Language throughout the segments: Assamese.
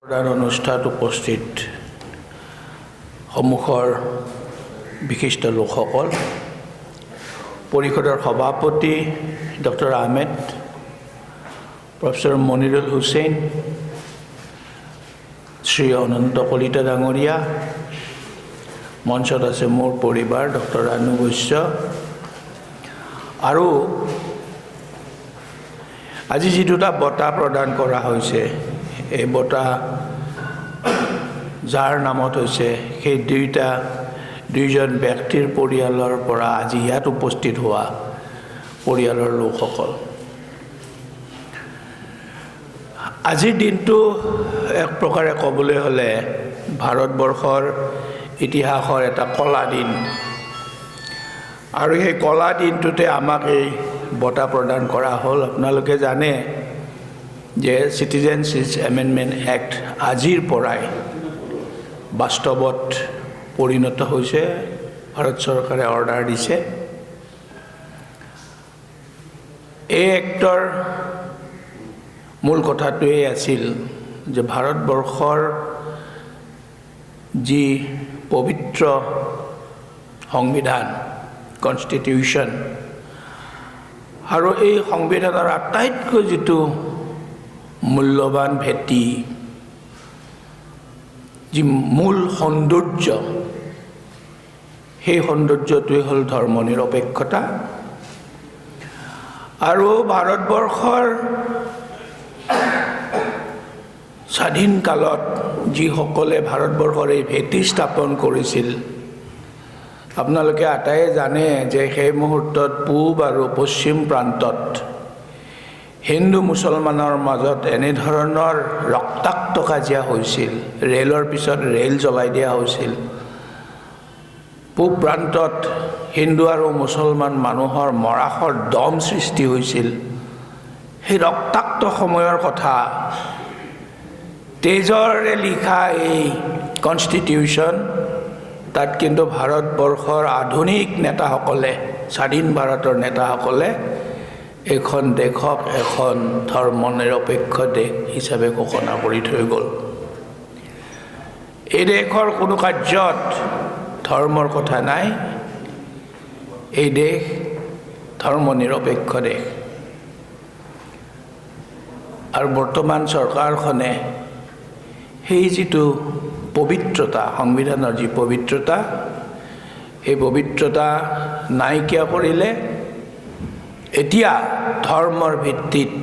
অনুষ্ঠানত উপস্থিত সন্মুখৰ বিশিষ্ট লোকসকল, পৰিষদৰ সভাপতি ডক্টৰ আহমেদ, প্ৰফেসৰ মনিৰুল হুছেইন, শ্ৰী অনন্ত কলিতা ডাঙৰীয়া, মঞ্চত আছে মোৰ পৰিবাৰ ডক্টৰ আনু বৈশ্য, আৰু আজি যি দুটা বঁটা প্ৰদান কৰা হৈছে, এই বঁটা যাৰ নামত হৈছে সেই দুইজন ব্যক্তিৰ পৰিয়ালৰ পৰা আজি ইয়াত উপস্থিত হোৱা পৰিয়ালৰ লোকসকল। আজিৰ দিনটো এক প্ৰকাৰে ক'বলৈ হ'লে ভাৰতবৰ্ষৰ ইতিহাসৰ এটা কলা দিন, আৰু সেই কলা দিনটোতে আমাক এই বঁটা প্ৰদান কৰা হ'ল। আপোনালোকে জানে যে চিটিজেনশ্বিপ এমেণ্ডমেণ্ট এক্ট আজিৰ পৰাই বাস্তৱত পৰিণত হৈছে, ভাৰত চৰকাৰে অৰ্ডাৰ দিছে। এই এক্টৰ মূল কথাটোৱেই আছিল যে ভাৰতবৰ্ষৰ যি পবিত্ৰ সংবিধান কনষ্টিটিউশ্যন, আৰু এই সংবিধানৰ আটাইতকৈ যিটো মূল্যৱান ভেটি, যি মূল সৌন্দৰ্য, সেই সৌন্দৰ্যটোৱে হ'ল ধৰ্ম নিৰপেক্ষতা। আৰু ভাৰতবৰ্ষৰ স্বাধীন কালত যিসকলে ভাৰতবৰ্ষৰ এই ভেটি স্থাপন কৰিছিল, আপোনালোকে আটাইয়ে জানে যে সেই মুহূৰ্তত পূব আৰু পশ্চিম প্ৰান্তত হিন্দু মুছলমানৰ মাজত এনেধৰণৰ ৰক্তাক্ত কাজিয়া হৈছিল, ৰেলৰ পিছত ৰেল জ্বলাই দিয়া হৈছিল। পূব প্ৰান্তত হিন্দু আৰু মুছলমান মানুহৰ মৰাশৰ দম সৃষ্টি হৈছিল। সেই ৰক্তাক্ত সময়ৰ কথা তেজৰে লিখা এই কনষ্টিটিউশ্যন, তাত কিন্তু ভাৰতবৰ্ষৰ আধুনিক নেতাসকলে, স্বাধীন ভাৰতৰ নেতাসকলে এইখন দেশক এখন ধৰ্ম নিৰপেক্ষ দেশ হিচাপে ঘোষণা কৰি থৈ গ'ল। এই দেশৰ কোনো কাৰ্যত ধৰ্মৰ কথা নাই। এই দেশ ধৰ্ম নিৰপেক্ষ দেশ। আৰু বৰ্তমান চৰকাৰখনে সেই যিটো পবিত্ৰতা, সংবিধানৰ যি পবিত্ৰতা, সেই পবিত্ৰতা নাইকিয়া কৰিলে। এতিয়া ধৰ্মৰ ভিত্তিত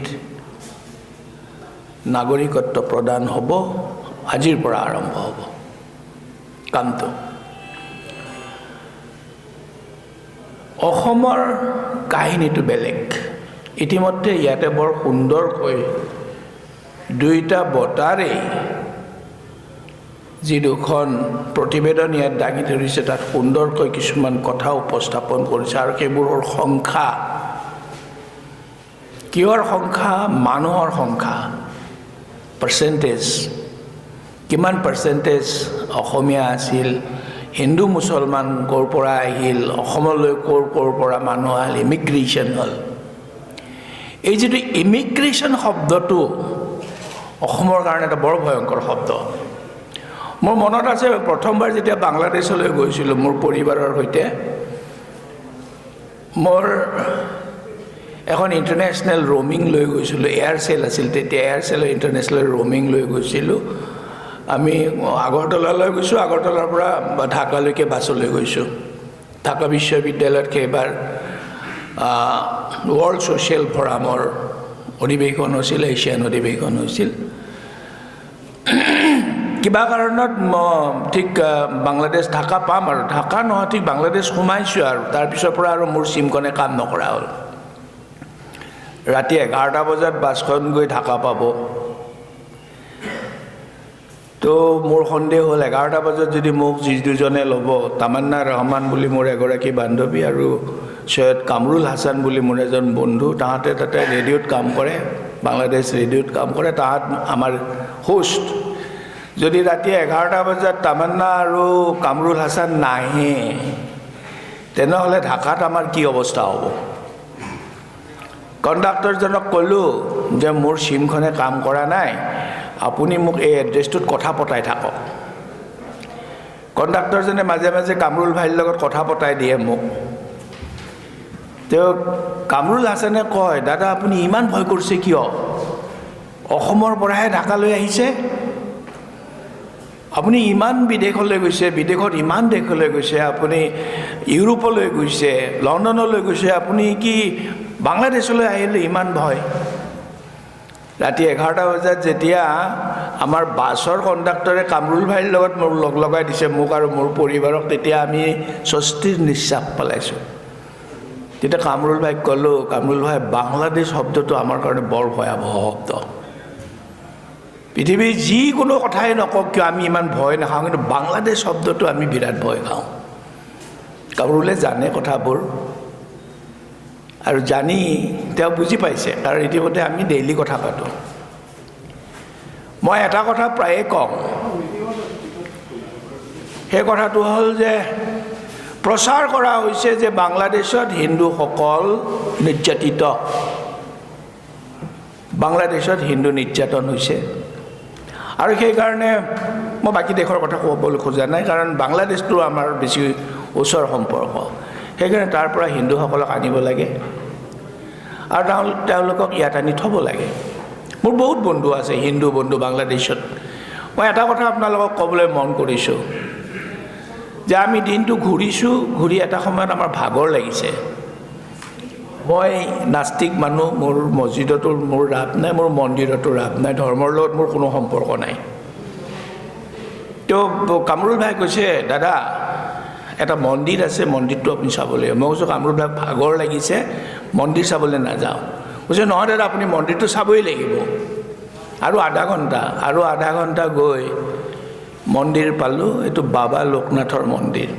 নাগৰিকত্ব প্ৰদান হ'ব, আজিৰ পৰা আৰম্ভ হ'ব কামটো। অসমৰ কাহিনীটো বেলেগ। ইতিমধ্যে ইয়াতে বৰ সুন্দৰকৈ দুইটা বঁটাৰেই যি দুখন প্ৰতিবেদন ইয়াত দাঙি ধৰিছে, তাত সুন্দৰকৈ কিছুমান কথা উপস্থাপন কৰিছে। আৰু সেইবোৰৰ সংখ্যা, কিহৰ সংখ্যা? মানুহৰ সংখ্যা, পাৰ্চেণ্টেজ, কিমান পাৰ্চেণ্টেজ অসমীয়া আছিল, হিন্দু মুছলমান ক'ৰ পৰা আহিল, অসমলৈ ক'ৰ পৰা মানুহ আহিল, ইমিগ্ৰেশ্যন হ'ল। এই যিটো ইমিগ্ৰেশ্যন শব্দটো অসমৰ কাৰণে এটা বৰ ভয়ংকৰ শব্দ। মোৰ মনত আছে প্ৰথমবাৰ যেতিয়া বাংলাদেশলৈ গৈছিলোঁ মোৰ পৰিবাৰৰ সৈতে, মোৰ এখন ইণ্টাৰনেশ্যনেল ৰ'মিং লৈ গৈছিলোঁ, এয়াৰচেল আছিল তেতিয়া, এয়াৰচেলৰ ইণ্টাৰনেশ্যনেল ৰ'মিং লৈ গৈছিলোঁ। আমি আগৰতলালৈ গৈছোঁ, আগৰতলাৰ পৰা ঢাকালৈকে বাছলৈ গৈছোঁ। ঢাকা বিশ্ববিদ্যালয়ত সেইবাৰ ৱৰ্ল্ড ছ'চিয়েল ফৰামৰ অধিৱেশন হৈছিল, এছিয়ান অধিৱেশন হৈছিল। কিবা কাৰণত ঠিক বাংলাদেশ ঢাকা পাম, আৰু ঢাকা নহয় ঠিক বাংলাদেশ সোমাইছোঁ, আৰু তাৰপিছৰ পৰা আৰু মোৰ চিমখনে কাম নকৰা হ'ল। ৰাতি 11টা বজাত বাছখন গৈ ঢাকা পাব। তো মোৰ সন্দেহ হ'ল 11টা বজাত যদি মোক যি দুজনে ল'ব, তামান্না ৰহমান বুলি মোৰ এগৰাকী বান্ধৱী আৰু সৈয়দ কামৰুল হাছান বুলি মোৰ এজন বন্ধু, তাহাঁতে তাতে ৰেডিঅ'ত কাম কৰে, বাংলাদেশ ৰেডিঅ'ত কাম কৰে, তাহাঁত আমাৰ হোষ্ট। যদি ৰাতি 11টা বজাত তামান্না আৰু কামৰুল হাছান নাহে, তেনেহ'লে ঢাকাত আমাৰ কি অৱস্থা হ'ব? কণ্ডাক্টৰজনক ক'লোঁ যে মোৰ চিমখনে কাম কৰা নাই, আপুনি মোক এই এড্ৰেছটোত কথা পতাই থাকক কণ্ডাক্টৰজনে মাজে মাজে কামৰুল ভাইৰ লগত কথা পতাই দিয়ে মোক তেওঁ কামৰুল হাছানে কয় দাদা আপুনি ইমান ভয় কৰিছে কিয় অসমৰ পৰাহে ঢাকালৈ আহিছে আপুনি ইমান বিদেশলৈ গৈছে বিদেশত ইমান দেশলৈ গৈছে আপুনি ইউৰোপলৈ গৈছে লণ্ডনলৈ গৈছে আপুনি কি বাংলাদেশলৈ আহিলে ইমান ভয় ৰাতি 11টা বজাত যেতিয়া আমাৰ বাছৰ কণ্ডাক্টৰে কামৰুল ভাইৰ লগত মোৰ লগ লগাই দিছে মোক আৰু মোৰ পৰিবাৰক তেতিয়া আমি স্বস্তিৰ নিশ্বাস পেলাইছোঁ তেতিয়া কামৰুল ভাইক ক'লোঁ কামৰুল ভাই বাংলাদেশ শব্দটো আমাৰ কাৰণে বৰ ভয়াৱহ শব্দ পৃথিৱীৰ যিকোনো কথাই নকওক কিয় আমি ইমান ভয় নাখাওঁ কিন্তু বাংলাদেশ শব্দটো আমি বিৰাট ভয় খাওঁ কামৰুলে জানে কথাবোৰ আৰু জানি তেওঁ বুজি পাইছে কাৰণ ইতিমধ্যে আমি ডেইলি কথা পাতোঁ মই এটা কথা প্ৰায়ে কওঁ সেই কথাটো হ'ল যে প্ৰচাৰ কৰা হৈছে যে বাংলাদেশত হিন্দুসকল নিৰ্যাতিত বাংলাদেশত হিন্দু নিৰ্যাতন হৈছে আৰু সেইকাৰণে মই বাকী দেশৰ কথা ক'বলৈ খোজা নাই কাৰণ বাংলাদেশটো আমাৰ বেছি ওচৰ সম্পৰ্ক সেইকাৰণে তাৰ পৰা হিন্দুসকলক আনিব লাগে আৰু তেওঁলোকক ইয়াত আনি থ'ব লাগে মোৰ বহুত বন্ধু আছে হিন্দু বন্ধু বাংলাদেশত মই এটা কথা আপোনালোকক ক'বলৈ মন কৰিছোঁ যে আমি দিনটো ঘূৰিছোঁ ঘূৰি এটা সময়ত আমাৰ ভাগৰ লাগিছে মই নাস্তিক মানুহ মোৰ মছজিদতো মোৰ ৰাপ নাই মোৰ মন্দিৰতো ৰাপ নাই ধৰ্মৰ লগত মোৰ কোনো সম্পৰ্ক নাই তো কামৰুল ভাই কৈছে দাদা এটা মন্দিৰ আছে মন্দিৰটো আপুনি চাব লাগিব মই কৈছোঁ কামৰুল ভাই ভাগৰ লাগিছে মন্দিৰ চাবলৈ নাযাওঁ কৈছে নহয় দাদা আপুনি মন্দিৰটো চাবই লাগিব আৰু আধা ঘণ্টা গৈ মন্দিৰ পালোঁ এইটো বাবা লোকনাথৰ মন্দিৰ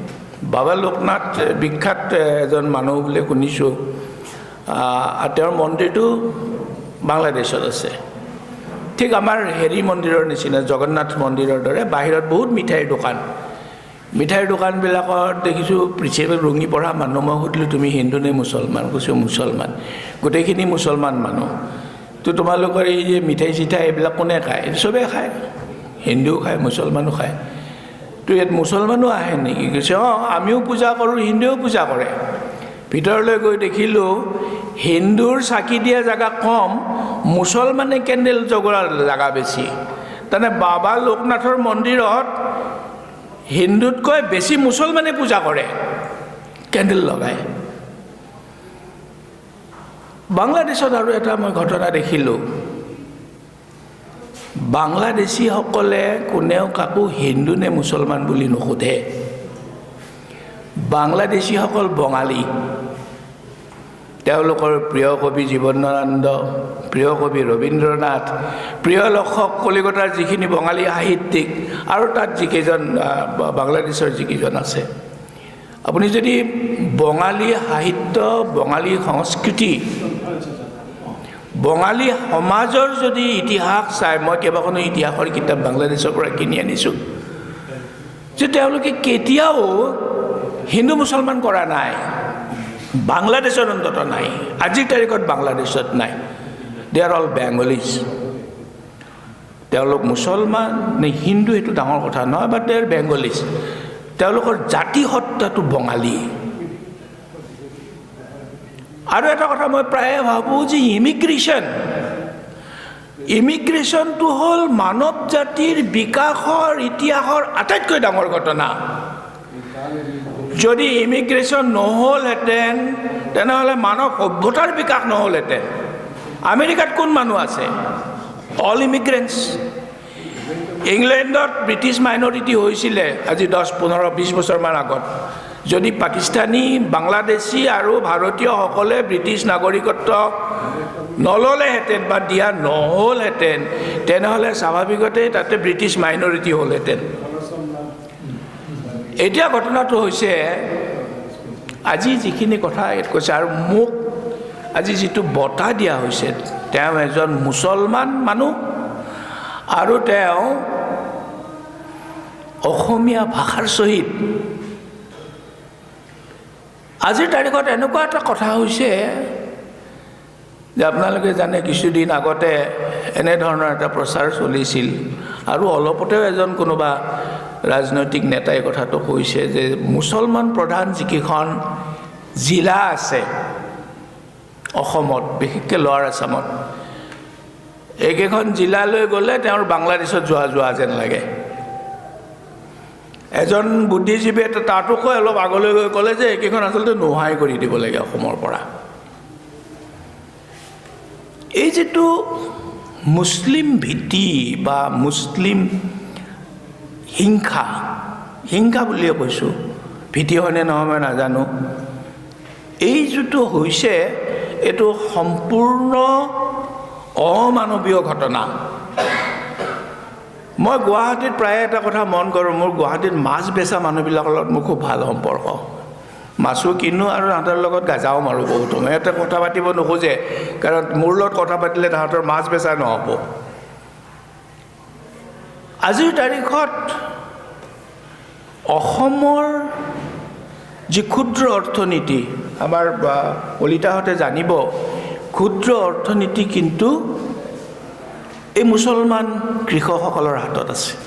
বাবা লোকনাথ বিখ্যাত এজন মানুহ বুলি শুনিছোঁ তেওঁৰ মন্দিৰটো বাংলাদেশত আছে ঠিক আমাৰ হেৰি মন্দিৰৰ নিচিনা জগন্নাথ মন্দিৰৰ দৰে বাহিৰত বহুত মিঠাইৰ দোকানবিলাকত দেখিছোঁ পৃথিৱীত ৰঙি পঢ়া মানুহ মই সুধিলোঁ তুমি হিন্দু নে মুছলমান কৈছোঁ মুছলমান গোটেইখিনি মুছলমান মানুহ তো তোমালোকৰ এই যে মিঠাই চিঠাই এইবিলাক কোনে খায় চবেই খায় হিন্দুও খায় মুছলমানো খায় তো ইয়াত মুছলমানো আহে নেকি কৈছে অঁ আমিও পূজা কৰোঁ হিন্দুৱেও পূজা কৰে ভিতৰলৈ গৈ দেখিলোঁ হিন্দুৰ চাকি দিয়া জেগা কম মুছলমানে কেণ্ডেল জ্বলোৱাৰ জেগা বেছি তাৰমানে বাবা লোকনাথৰ মন্দিৰত হিন্দুতকৈ বেছি মুছলমানে পূজা কৰে কেণ্ডেল লগায় বাংলাদেশত আৰু এটা মই ঘটনা দেখিলোঁ বাংলাদেশীসকলে কোনেও কাকো হিন্দু নে মুছলমান বুলি নুসুধে বাংলাদেশীসকল বঙালী তেওঁলোকৰ প্ৰিয় কবি জীবনানন্দ প্ৰিয় কবি ৰবীন্দ্ৰনাথ প্ৰিয় লেখক কলিকতাৰ যিখিনি বঙালী সাহিত্যিক আৰু তাত যিকেইজন বাংলাদেশৰ যিকেইজন আছে আপুনি যদি বঙালী সাহিত্য বঙালী সংস্কৃতি বঙালী সমাজৰ যদি ইতিহাস চাই মই কেইবাখনো ইতিহাসৰ কিতাপ বাংলাদেশৰ পৰা কিনি আনিছোঁ যে তেওঁলোকে কেতিয়াও হিন্দু মুছলমান কৰা নাই বাংলাদেশৰ অন্তত নাই আজিৰ তাৰিখত বাংলাদেশত নাই দে আৰ অল বেংগলীজ তেওঁলোক মুছলমান নে হিন্দু এইটো ডাঙৰ কথা নহয় বাট দে আৰ বেংগলীজ তেওঁলোকৰ জাতিসত্তাটো বঙালী আৰু এটা কথা মই প্ৰায়ে ভাবোঁ যে ইমিগ্ৰেশ্যনটো হ'ল মানৱ জাতিৰ বিকাশৰ ইতিহাসৰ আটাইতকৈ ডাঙৰ ঘটনা যদি ইমিগ্ৰেশ্যন নহ'লহেঁতেন তেনেহ'লে মানৱ সভ্যতাৰ বিকাশ নহ'লহেঁতেন আমেৰিকাত কোন মানুহ আছে অল ইমিগ্ৰেণ্টছ ইংলেণ্ডত ব্ৰিটিছ মাইনৰিটি হৈছিলে আজি 10-15-20 বছৰমান আগত যদি পাকিস্তানী বাংলাদেশী আৰু ভাৰতীয়সকলে ব্ৰিটিছ নাগৰিকত্ব নল'লেহেঁতেন বা দিয়া নহ'লহেঁতেন তেনেহ'লে স্বাভাৱিকতে তাতে ব্ৰিটিছ মাইনৰিটি হ'লহেঁতেন এতিয়া ঘটনাটো হৈছে আজি যিখিনি কথা ইয়াত কৈছে আৰু মোক আজি যিটো বঁটা দিয়া হৈছে তেওঁ এজন মুছলমান মানুহ আৰু তেওঁ অসমীয়া ভাষাৰ শ্বহীদ আজিৰ তাৰিখত এনেকুৱা এটা কথা হৈছে যে আপোনালোকে জানে কিছুদিন আগতে এনেধৰণৰ এটা প্ৰচাৰ চলিছিল আৰু অলপতেও এজন কোনোবা ৰাজনৈতিক নেতাই কথাটো কৈছে যে মুছলমান প্ৰধান যিকেইখন জিলা আছে অসমত বিশেষকৈ লৱাৰ আছামত এইকেইখন জিলালৈ গ'লে তেওঁৰ বাংলাদেশত যোৱা যেন লাগে এজন বুদ্ধিজীৱীয়ে তাতোকৈ অলপ আগলৈ গৈ ক'লে যে এইকেইখন আচলতে নোহাই কৰি দিব লাগে অসমৰ পৰা এই যেটো মুছলিম ভীতি বা মুছলিম হিংসা বুলিয়ে কৈছোঁ ভীতি হয়নে নহয় মই নাজানো এই যেটো হৈছে এইটো সম্পূৰ্ণ অমানৱীয় ঘটনা মই গুৱাহাটীত প্ৰায় এটা কথা মন কৰোঁ মোৰ গুৱাহাটীত মাছ বেচা মানুহবিলাকৰ লগত মোৰ খুব ভাল সম্পৰ্ক মাছো কিনো আৰু তাহাঁতৰ লগত গাজাও মাৰো বহুত সিহঁতে কথা পাতিব নোখোজে কাৰণ মোৰ লগত কথা পাতিলে তাহাঁতৰ মাছ বেচা নহ'ব আজিৰ তাৰিখত অসমৰ যি ক্ষুদ্ৰ অৰ্থনীতি আমাৰ কলিতাহঁতে জানিব ক্ষুদ্ৰ অৰ্থনীতি কিন্তু এই মুছলমান কৃষকসকলৰ হাতত আছে